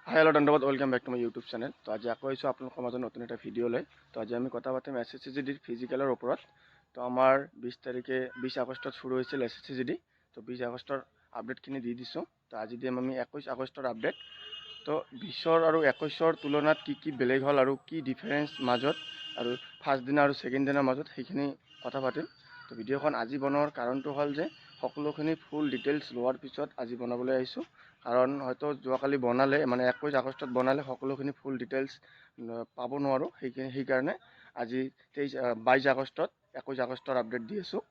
হাই hello' ধন্যবাদ welcome back to my YouTube channel. তো আজি আকৌ আহিছোঁ আপোনালোকৰ মাজত নতুন এটা ভিডিঅ' লৈ। তো আজি আমি কথা পাতিম SSCGDৰ ফিজিকেলৰ ওপৰত। তো আমাৰ 20 আগষ্টত শুৰু হৈছিল SSCGD। তো 20 আগষ্টৰ আপডেটখিনি দি দিছোঁ। তো আজি দিম আমি 21 আগষ্টৰ আপডেট। তো 20 আৰু 21 তুলনাত কি বেলেগ হ'ল আৰু কি ডিফাৰেঞ্চ মাজত আৰু ফাৰ্ষ্ট দিনা আৰু ছেকেণ্ড দিনৰ মাজত সেইখিনি কথা পাতিম। তো ভিডিঅ'খন আজি বনোৱাৰ কাৰণটো হ'ল যে সকলোখিনি ফুল ডিটেইলছ লোৱাৰ পিছত আজি বনাবলৈ আহিছোঁ। কাৰণ হয়তো যোৱাকালি বনালে মানে 21 আগষ্টত বনালে সকলোখিনি ফুল ডিটেইলছ পাব নোৱাৰোঁ, সেইকাৰণে আজি 22 আগষ্টত 21 আগষ্টৰ আপডেট দি আছোঁ।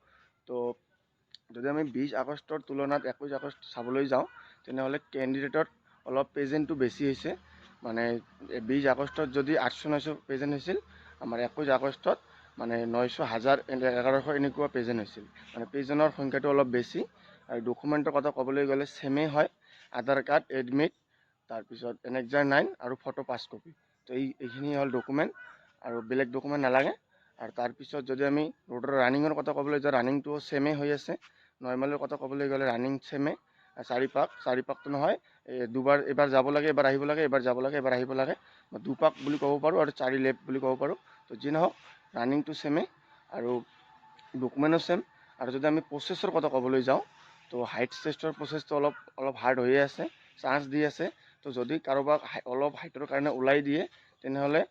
তো যদি আমি 20 আগষ্টৰ তুলনাত 21 আগষ্ট চাবলৈ যাওঁ তেনেহ'লে কেণ্ডিডেটৰ অলপ পেজেণ্টটো বেছি হৈছে। মানে 20 আগষ্টত যদি 800-900 পেজেণ্ট হৈছিল, আমাৰ 21 আগষ্টত মানে 900, 1000, 1100 এনেকুৱা পেজেণ্ট হৈছিল। মানে পেজেণ্টৰ সংখ্যাটো অলপ বেছি। আৰু ডকুমেণ্টৰ কথা ক'বলৈ গ'লে ছেমেই হয়, আধাৰ কাৰ্ড, এডমিট, তাৰপিছত এনেক্সাৰ 9 আৰু ফটো 5 কপি। তো এইখিনি হ'ল ডকুমেণ্ট আৰু বেলেগ ডকুমেণ্ট নালাগে। আৰু তাৰপিছত যদি আমি ৰোডৰ ৰানিঙৰ কথা ক'বলৈ যাওঁ, ৰানিংটো ছেমেই হৈ আছে। নৰ্মেলৰ কথা ক'বলৈ গ'লে ৰানিং ছেমেই, 4 পাকটো নহয়, দুবাৰ, এবাৰ যাব লাগে, এবাৰ আহিব লাগে, এবাৰ যাব লাগে, এবাৰ আহিব লাগে, দুপাক বুলি ক'ব পাৰোঁ আৰু 4 লেপ বুলি ক'ব পাৰোঁ। তো যি নহওক ৰানিংটো ছেমেই আৰু ডকুমেণ্টো ছেম। আৰু যদি আমি প্ৰচেছৰ কথা ক'বলৈ যাওঁ, তো হাইট টেষ্টৰ প্ৰচেছটো অলপ হাৰ্ড হৈয়ে আছে, চান্স দি আছে। তো যদি কাৰোবাক অলপ হাইটৰ কাৰণে ওলাই দিয়ে তেনেহ'লে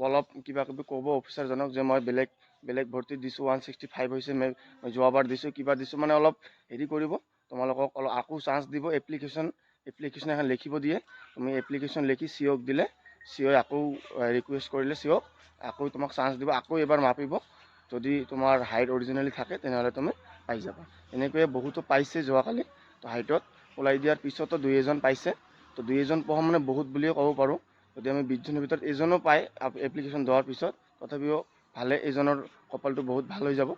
অলপ কিবা কিবি ক'ব অফিচাৰজনক যে মই বেলেগ ভৰ্তি দিছোঁ, 165 হৈছে, মই যোৱাবাৰ দিছোঁ, কিবা দিছোঁ, মানে অলপ হেৰি কৰিব, তোমালোকক অলপ আকৌ চান্স দিব। এপ্লিকেশ্যন এখন লিখিব দিয়ে, তুমি এপ্লিকেশ্যন লিখি চিঅ'ক দিলে চিঅ'ই আকৌ ৰিকুৱেষ্ট কৰিলে চিঅ'ক আকৌ তোমাক চান্স দিব, আকৌ এবাৰ মাপিব। যদি তোমাৰ হাইট অৰিজিনেলি থাকে তেনেহ'লে তুমি পাই যাবা। এনেকৈয়ে বহুতো পাইছে যোৱাকালি। তো হাইটত ওলাই দিয়াৰ পিছতো 2-এজন পাইছে। তো 2-এজন পোৱা মানে বহুত বুলিয়ে ক'ব পাৰোঁ। যদি আমি 20জনৰ ভিতৰত এজনো পায় এপ্লিকেশ্যন দিয়াৰ পিছত, তথাপিও ভালে, এজনৰ কপালটো বহুত ভাল হৈ যাব।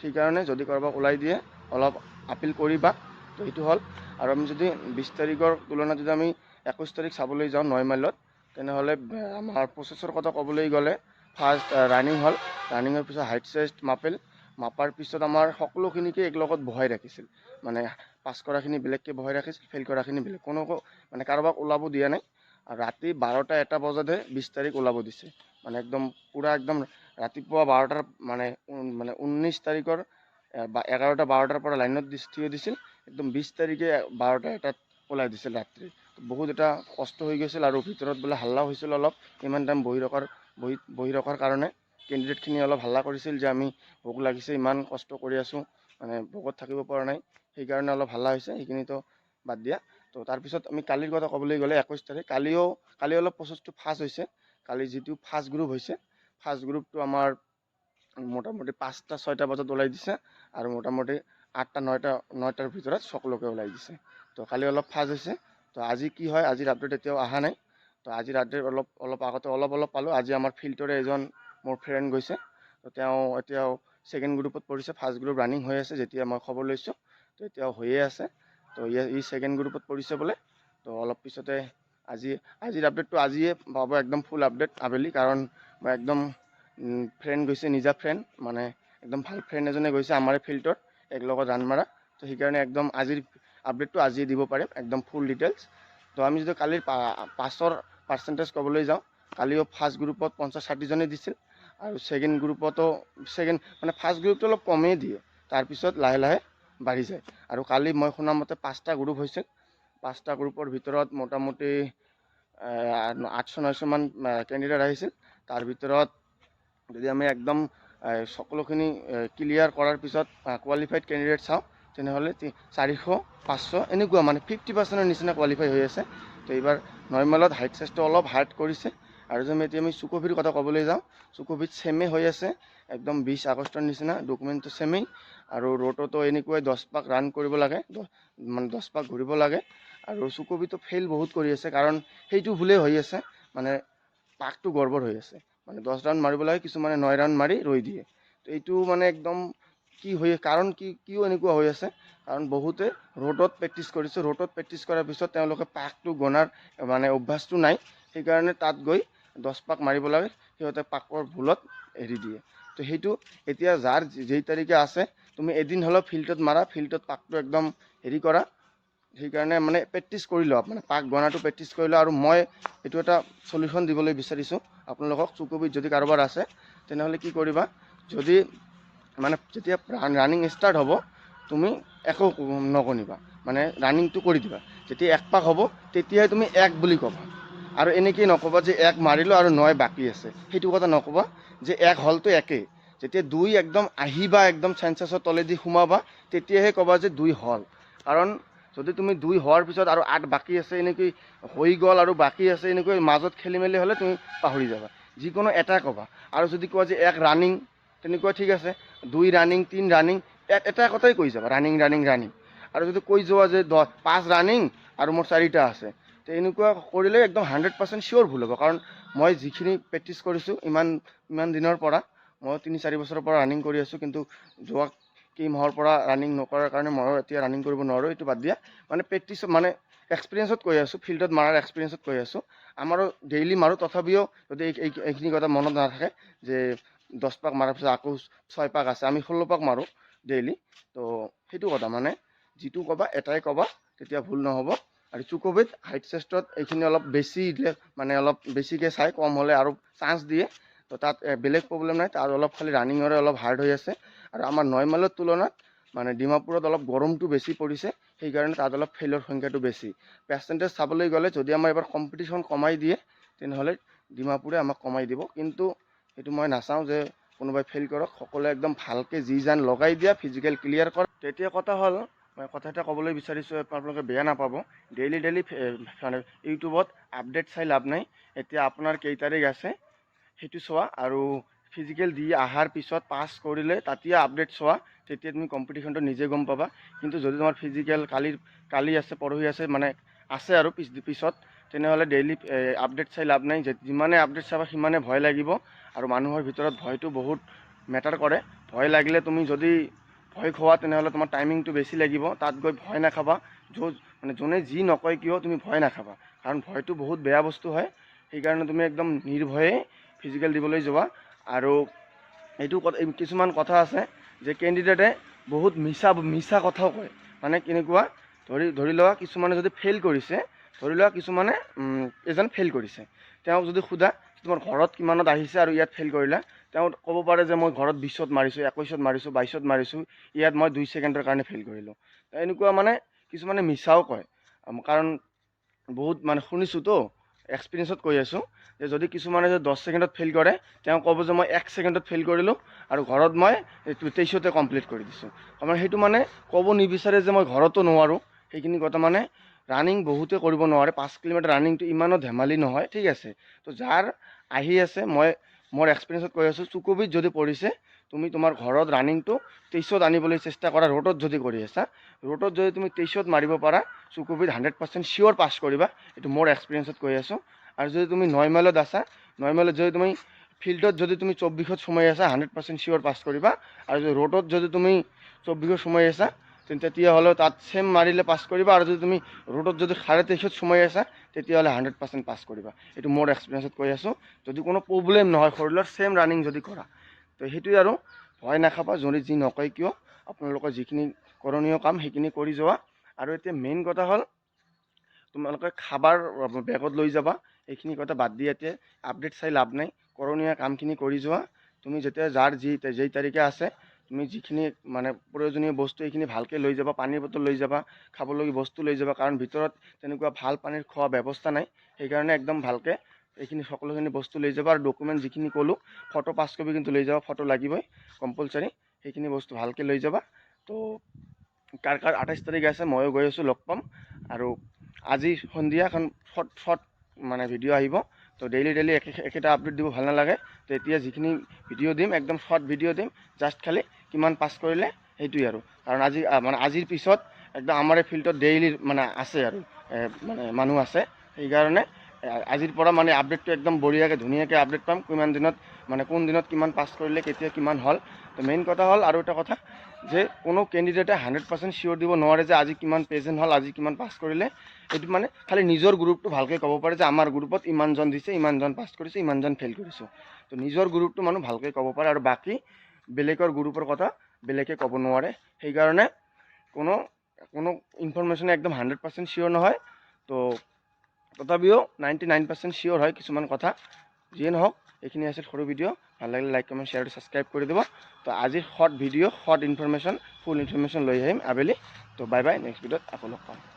সেইকাৰণে যদি কাৰোবাক ওলাই দিয়ে অলপ আপিল কৰিবা। তো এইটো হ'ল। আৰু আমি যদি 20 তাৰিখৰ তুলনাত যদি আমি 21 তাৰিখ চাবলৈ যাওঁ 9 মাইলত, তেনেহ'লে আমাৰ প্ৰচেছৰ কথা ক'বলৈ গ'লে ফাৰ্ষ্ট ৰানিং হ'ল, ৰানিঙৰ পিছত হাইট টেষ্ট মাপাৰ পিছত আমাৰ সকলোখিনিকে একলগত বহাই ৰাখিছিল। মানে পাছ কৰাখিনি বেলেগকৈ বহাই ৰাখিছিল, ফেইল কৰাখিনি বেলেগ, মানে কাৰোবাক ওলাব দিয়া নাই। আৰু ৰাতি 12টা-1টা বজাতহে 20 তাৰিখ ওলাব দিছে। মানে একদম পূৰা একদম ৰাতিপুৱা 12টাৰ মানে 19 তাৰিখৰ 11টা-12টাৰ পৰা লাইনত থিয় দিছিল, একদম 20 তাৰিখে 12টা-1টাত ওলাই দিছিল ৰাত্ৰি। বহুত এটা কষ্ট হৈ গৈছিল আৰু ভিতৰত বোলে হাল্লা হৈছিল অলপ, ইমান টাইম বহি ৰখাৰ কাৰণে কেণ্ডিডেটখিনি অলপ হাল্লা কৰিছিল যে আমি ভোক লাগিছে, ইমান কষ্ট কৰি আছোঁ, মানে ভোকত থাকিব পৰা নাই, সেইকাৰণে অলপ হাল্লা হৈছে। সেইখিনিতো বাদ দিয়া। তো তাৰপিছত আমি কালিৰ কথা ক'বলৈ গ'লে 21 তাৰিখ, কালি অলপ প্ৰচেছটো ফাষ্ট হৈছে। কালি যিটো ফাৰ্ষ্ট গ্ৰুপ হৈছে, ফাৰ্ষ্ট গ্ৰুপটো আমাৰ মোটামুটি 5টা-6টা বজাত ওলাই দিছে আৰু মোটামুটি 8টা-9টাৰ ভিতৰত সকলোকে ওলাই দিছে। তো কালি অলপ ফাষ্ট হৈছে। তো আজি কি হয়, আজিৰ আপডেট এতিয়াও অহা নাই। তো আজিৰ আপডেট অলপ আগতে অলপ পালোঁ। আজি আমাৰ ফিল্ডৰে এজন মোৰ ফ্ৰেণ্ড গৈছে। তো তেওঁ এতিয়াও ছেকেণ্ড গ্ৰুপত পৰিছে, ফাৰ্ষ্ট গ্ৰুপ ৰানিং হৈ আছে যেতিয়া মই খবৰ লৈছোঁ। তো এতিয়াও হৈয়ে আছে। তো ই ছেকেণ্ড গ্ৰুপত পৰিছে বোলে। তো অলপ পিছতে আজিৰ আপডেটটো আজিয়ে পাব, একদম ফুল আপডেট আবেলি। কাৰণ মই একদম ফ্ৰেণ্ড গৈছে, নিজা ফ্ৰেণ্ড, মানে একদম ভাল ফ্ৰেণ্ড এজনে গৈছে আমাৰ ফিল্ডত একলগত ৰাণ মাৰা। তো সেইকাৰণে একদম আজিৰ আপডেটটো আজিয়ে দিব পাৰিম, একদম ফুল ডিটেইলছ। তো আমি যদি কালিৰ পাছৰ পাৰ্চেণ্টেজ ক'বলৈ যাওঁ, কালিও ফাৰ্ষ্ট গ্ৰুপত 50-60জনে দিছিল আৰু ছেকেণ্ড গ্ৰুপতো মানে ফাৰ্ষ্ট গ্ৰুপটো অলপ কমেই দিয়ে, তাৰপিছত লাহে লাহে বাঢ়ি যায়। আৰু কালি মই শুনা মতে 5টা গ্ৰুপ হৈছিল, 5টা গ্ৰুপৰ ভিতৰত মোটামুটি 800-900 মান কেণ্ডিডেট আহিছিল। তাৰ ভিতৰত যদি আমি একদম সকলোখিনি ক্লিয়াৰ কৰাৰ পিছত কোৱালিফাইড কেণ্ডিডেট চাওঁ, তেনেহ'লে 400-500 এনেকুৱা, মানে 50%ৰ নিচিনা কোৱালিফাই হৈ আছে। তো এইবাৰ নৰ্মেলত হাইট টেষ্টটো অলপ হাৰ্ড কৰিছে। আৰু যদি আমি চুকভিৰ কথা ক'বলৈ যাওঁ, চুকভিত ছেমেই হৈ আছে, একদম 20 আগষ্টৰ নিচিনা, ডকুমেণ্টটো ছেমেই। আৰু ৰোডতো এনেকুৱাই 10 পাক ৰান কৰিব লাগে, মানে 10 পাক ঘূৰিব লাগে। আৰু চুকভিটো ফেইল বহুত কৰি আছে, কাৰণ সেইটো ভুলেই হৈ আছে, মানে পাকটো গড়বড় হৈ আছে। মানে 10 ৰাউণ্ড মাৰিব লাগে, কিছুমানে 9 ৰাউণ্ড মাৰি ৰৈ দিয়ে। তো এইটো মানে একদম কিয় এনেকুৱা হৈ আছে, কাৰণ বহুতে ৰোডত প্ৰেক্টিছ কৰিছে, ৰোডত প্ৰেক্টিছ কৰাৰ পিছত তেওঁলোকে পাকটো গণাৰ মানে অভ্যাসটো নাই, সেইকাৰণে তাত গৈ 10 পাক মাৰিব লাগে, সিহঁতে পাকৰ ভুলত এৰি দিয়ে। তো সেইটো এতিয়া যেই তাৰিখে আছে, তুমি এদিন হ'লেও ফিল্ডত মাৰা, ফিল্ডত পাকটো একদম হেৰি কৰা, সেইকাৰণে মানে প্ৰেক্টিছ কৰি লোৱা, মানে পাক গণাটো প্ৰেক্টিছ কৰি লোৱা। আৰু মই এইটো এটা চলিউশ্যন দিবলৈ বিচাৰিছোঁ আপোনালোকক, চুকবিত যদি কাৰোবাৰ আছে তেনেহ'লে কি কৰিবা, যদি মানে যেতিয়া ৰানিং ষ্টাৰ্ট হ'ব তুমি একো নগণিবা, মানে ৰানিংটো কৰি দিবা। যেতিয়া 1 পাক হ'ব তেতিয়াই তুমি 1 বুলি ক'বা, আৰু এনেকেই নক'বা যে 1 মাৰিলোঁ আৰু 9 বাকী আছে, সেইটো কথা নক'বা যে 1 হ'লতো একেই। যেতিয়া 2 একদম আহিবা, একদম চেঞ্চাছৰ তলেদি সোমাবা, তেতিয়াহে ক'বা যে 2 হ'ল। কাৰণ যদি তুমি 2 হোৱাৰ পিছত আৰু 8 বাকী আছে, এনেকৈ হৈ গ'ল আৰু বাকী আছে, এনেকৈ মাজত খেলি মেলি হ'লে তুমি পাহৰি যাবা। যিকোনো এটা ক'বা। আৰু যদি কোৱা যে 1 ৰানিং, তেনেকুৱা ঠিক আছে, 2 ৰানিং, 3 ৰানিং, এটা কথাই কৈ যাবা, ৰানিং ৰানিং ৰানিং। আৰু যদি কৈ যোৱা যে 5 ৰানিং আৰু মোৰ 4টা আছে, তো এনেকুৱা কৰিলে একদম 100% চিয়'ৰ ভুল হ'ব। কাৰণ মই যিখিনি প্ৰেক্টিছ কৰিছোঁ ইমান দিনৰ পৰা, মই 3-4 বছৰৰ পৰা ৰানিং কৰি আছোঁ, কিন্তু যোৱা কেইমাহৰ পৰা ৰানিং নকৰাৰ কাৰণে ময়ো এতিয়া ৰানিং কৰিব নোৱাৰোঁ। এইটো বাদ দিয়া, মানে প্ৰেক্টিছ মানে এক্সপিৰিয়েঞ্চত কৈ আছোঁ, ফিল্ডত মাৰাৰ এক্সপিৰিয়েঞ্চত কৈ আছোঁ। আমাৰো ডেইলি মাৰোঁ, তথাপিও যদি এইখিনি কথা মনত নাথাকে যে 10 পাক মাৰাৰ পিছত আকৌ 6 পাক আছে, আমি 16 পাক মাৰোঁ ডেইলি। তো সেইটো কথা, মানে যিটো ক'বা এটাই ক'বা, তেতিয়া ভুল নহ'ব। আৰু চুকবিত হাইট চেষ্টত এইখিনি অলপ বেছি দিলে, মানে অলপ বেছিকৈ চাই, কম হ'লে আৰু চান্স দিয়ে। তো তাত বেলেগ প্ৰব্লেম নাই, তাত অলপ খালি ৰানিঙৰে অলপ হাৰ্ড হৈ আছে। আৰু আমাৰ 9 মাইলৰ তুলনাত মানে ডিমাপুৰত অলপ গৰমটো বেছি পৰিছে, সেইকাৰণে তাত অলপ ফেইলৰ সংখ্যাটো বেছি। পাৰ্চেণ্টেজ চাবলৈ গ'লে যদি আমাৰ এবাৰ কম্পিটিশ্যন কমাই দিয়ে, তেনেহ'লে ডিমাপুৰে আমাক কমাই দিব। কিন্তু সেইটো মই নাচাওঁ যে কোনোবাই ফেইল কৰক, সকলোৱে একদম ভালকৈ যি জান লগাই দিয়া, ফিজিকেল ক্লিয়াৰ কৰক। তেতিয়া কথা হ'ল, মই কথা এটা ক'বলৈ বিচাৰিছোঁ, আপোনালোকে বেয়া নাপাব। ডেইলি মানে ইউটিউবত আপডেট চাই লাভ নাই। এতিয়া আপোনাৰ কেই তাৰিখ আছে সেইটো চোৱা, আৰু ফিজিকেল দি অহাৰ পিছত পাছ কৰিলে তেতিয়া আপডেট চোৱা, তেতিয়া তুমি কম্পিটিশ্যনটো নিজে গম পাবা। কিন্তু যদি তোমাৰ ফিজিকেল কালি আছে, পৰহি আছে, মানে আছে আৰু পিছত, তেনেহ'লে ডেইলি আপডেট চাই লাভ নাই। যিমানে আপডেট চাবা সিমানে ভয় লাগিব, আৰু মানুহৰ ভিতৰত ভয়টো বহুত মেটাৰ কৰে। ভয় লাগিলে তুমি যদি ভয় খোৱা, তেনেহ'লে তোমাৰ টাইমিংটো বেছি লাগিব। তাত গৈ ভয় নাখাবা, মানে যোনে যি নকয় কিয় তুমি ভয় নাখাবা, কাৰণ ভয়টো বহুত বেয়া বস্তু হয়। সেইকাৰণে তুমি একদম নিৰ্ভয়ে ফিজিকেল দিবলৈ যোৱা। আৰু এইটো কিছুমান কথা আছে যে কেণ্ডিডেটে বহুত মিছা কথাও কয়। মানে কেনেকুৱা, ধৰি লোৱা কিছুমানে যদি ফেইল কৰিছে, ধৰি লোৱা কিছুমানে এজন ফেইল কৰিছে, তেওঁক যদি সোধা তোমাৰ ঘৰত কিমানত আহিছে আৰু ইয়াত ফেইল কৰিলা, তেওঁ ক'ব পাৰে যে মই ঘৰত 20ত মাৰিছোঁ, 21ত মাৰিছোঁ, 22ত মাৰিছোঁ, ইয়াত মই 2 ছেকেণ্ডৰ কাৰণে ফেইল কৰিলোঁ। এনেকুৱা মানে কিছুমানে মিছাও কয়, কাৰণ বহুত মানে শুনিছোঁতো, এক্সপিৰিয়েঞ্চত কৈ আছোঁ, যে যদি কিছুমানে যদি 10 ছেকেণ্ডত ফেইল কৰে, তেওঁ ক'ব যে মই 1 ছেকেণ্ডত ফেইল কৰিলোঁ আৰু ঘৰত মই 23তে কমপ্লিট কৰি দিছোঁ। আমাৰ সেইটো মানে ক'ব নিবিচাৰে যে মই ঘৰতো নোৱাৰোঁ। সেইখিনি কথা মানে ৰানিং বহুতে কৰিব নোৱাৰে, 5 কিলোমিটাৰ ৰানিংটো ইমানো ধেমালি নহয়, ঠিক আছে। তো যাৰ আহি আছে, মই মোৰ এক্সপিৰিয়েঞ্চত কৈ আছোঁ, চুকবিত যদি পৰিছে, তুমি তোমাৰ ঘৰত ৰানিংটো 23ত আনিবলৈ চেষ্টা কৰা। ৰোডত যদি কৰি আছা, ৰোডত যদি তুমি 23ত মাৰিব পাৰা, চুকবিত 100% চিয়'ৰ পাছ কৰিবা। এইটো মোৰ এক্সপিৰিয়েঞ্চত কৈ আছোঁ। আৰু যদি তুমি 9 মাইলত আছা, 9 মাইলত যদি তুমি ফিল্ডত যদি তুমি 24ত সোমাই আছা, 100% চিয়'ৰ পাছ কৰিবা। আৰু যদি ৰোডত যদি তুমি 24ত সোমাই আছা, তেতিয়াহ'লে তাত চেম মাৰিলে পাছ কৰিবা। আৰু যদি তুমি ৰোডত যদি 23.5ত সোমাই আছা, তেতিয়াহ'লে 100% পাছ কৰিবা। এইটো মোৰ এক্সপিৰিয়েঞ্চত কৈ আছোঁ। যদি কোনো প্ৰব্লেম নহয়, শৰীৰৰ চেম ৰানিং যদি কৰা, তো সেইটোৱে আৰু ভয় নাখাবা। যদি যি নকয় কিয়, আপোনালোকৰ যিখিনি কৰণীয় কাম সেইখিনি কৰি যোৱা। আৰু এতিয়া মেইন কথা হ'ল, তোমালোকে খাবাৰ বেগত লৈ যাবা। এইখিনি কথা বাদ দি এতিয়া আপডেট চাই লাভ নাই, কৰণীয় কামখিনি কৰি যোৱা। তুমি যেতিয়া যাৰ যেই তাৰিখে আছে, তুমি যিখিনি মানে প্ৰয়োজনীয় বস্তু এইখিনি ভালকৈ লৈ যাবা। পানীৰ বটল লৈ যাবা, খাবলৈ বস্তু লৈ যাবা, কাৰণ ভিতৰত তেনেকুৱা ভাল পানীৰ খোৱা ব্যৱস্থা নাই। সেইকাৰণে একদম ভালকৈ এইখিনি সকলোখিনি বস্তু লৈ যাবা। আৰু ডকুমেণ্ট যিখিনি ক'লোঁ, ফটো 5 কপি কিন্তু লৈ যাবা, ফটো লাগিবই কম্পালচাৰী। সেইখিনি বস্তু ভালকৈ লৈ যাবা। তো কাৰ 28 তাৰিখ আছে, ময়ো গৈ আছোঁ, লগ পাম। আৰু আজি সন্ধিয়া এখন শৰ্ট মানে ভিডিঅ' আহিব। তো ডেইলি একেটা আপডেট দিব ভাল নালাগে। তো এতিয়া যিখিনি ভিডিঅ' দিম, একদম শৰ্ট ভিডিঅ' দিম, জাষ্ট খালি কিমান পাছ কৰিলে সেইটোৱে আৰু। কাৰণ মানে আজিৰ পিছত একদম আমাৰ এই ফিল্ডত ডেইলি মানে আছে আৰু মানে মানুহ আছে। সেইকাৰণে আজিৰ পৰা মানে আপডেটটো একদম বঢ়িয়াকৈ ধুনীয়াকৈ আপডেট পাম, কিমান দিনত মানে কোন দিনত কিমান পাছ কৰিলে, কেতিয়া কিমান হ'ল। তো মেইন কথা হ'ল, আৰু এটা কথা যে কোনো কেণ্ডিডেটে 100% চিয়'ৰ দিব নোৱাৰে যে আজি কিমান প্ৰেজেণ্ট হ'ল, আজি কিমান পাছ কৰিলে। এইটো মানে খালি নিজৰ গ্ৰুপটো ভালকৈ ক'ব পাৰে যে আমাৰ গ্ৰুপত ইমানজন দিছে, ইমানজন পাছ কৰিছে, ইমানজন ফেইল কৰিছোঁ। তো নিজৰ গ্ৰুপটো মানুহ ভালকৈ ক'ব পাৰে, আৰু বাকী বেলেগৰ গ্ৰুপৰ কথা বেলেগে ক'ব নোৱাৰে। সেইকাৰণে কোনো কোনো ইনফৰমেশ্যন একদম 100% চিয়'ৰ নহয়, তো তথাপিও 99% চিয়'ৰ হয় কিছুমান কথা। যিয়ে নহওক, এইখিনি আছিল সৰু ভিডিঅ'। ভাল লাগিলে লাইক কমেণ্ট শ্বেয়াৰ ছাবস্ক্ৰাইব কৰি দিব। তো আজিৰ শৰ্ট ভিডিঅ', শৰ্ট ইনফৰমেশ্যন, ফুল ইনফৰমেশ্যন লৈ আহিম আবেলি। তো বাই বাই, নেক্সট ভিডিঅ'ত আকৌ লগ পাম।